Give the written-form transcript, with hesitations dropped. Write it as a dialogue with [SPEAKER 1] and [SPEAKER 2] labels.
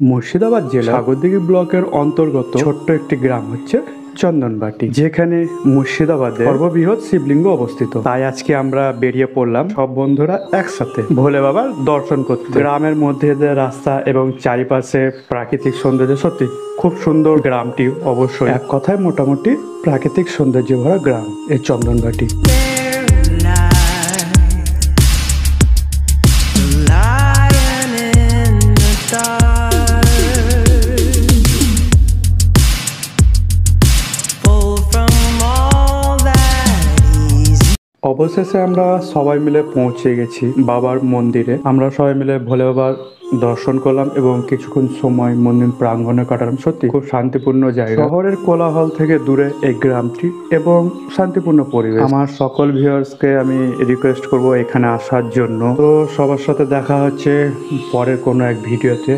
[SPEAKER 1] মুর্শিদাবাদ জেলা সাগরদিঘি ব্লকের অন্তর্গত ছোট্ট একটি গ্রাম হচ্ছে চন্দনবাটি, যেখানে মুর্শিদাবাদের সর্ববৃহৎ শিবলিঙ্গ অবস্থিত। তাই আজকে আমরা বেরিয়ে পড়লাম সব বন্ধুরা একসাথে ভোলে বাবার দর্শন করতে। গ্রামের মধ্যে দিয়ে রাস্তা এবং চারিপাশে প্রাকৃতিক সৌন্দর্য, সত্যি খুব সুন্দর গ্রামটি। অবশ্যই এক কথায় মোটামুটি প্রাকৃতিক সৌন্দর্য ভরা গ্রাম এই চন্দনবাটি। অবশেষে আমরা সবাই মিলে পৌঁছে গেছি বাবার মন্দিরে। আমরা সবাই মিলে ভোলে বাবার দর্শন করলাম এবং কিছুক্ষণ সময় মন্দির প্রাঙ্গণে কাটালাম। সত্যি খুব শান্তিপূর্ণ জায়গা, শহরের কোলাহল থেকে দূরে এই গ্রামটি এবং শান্তিপূর্ণ পরিবেশ। আমার সকল ভিউয়ার্সকে আমি রিকোয়েস্ট করব এখানে আসার জন্য। তো সবার সাথে দেখা হচ্ছে পরের কোনো এক ভিডিওতে।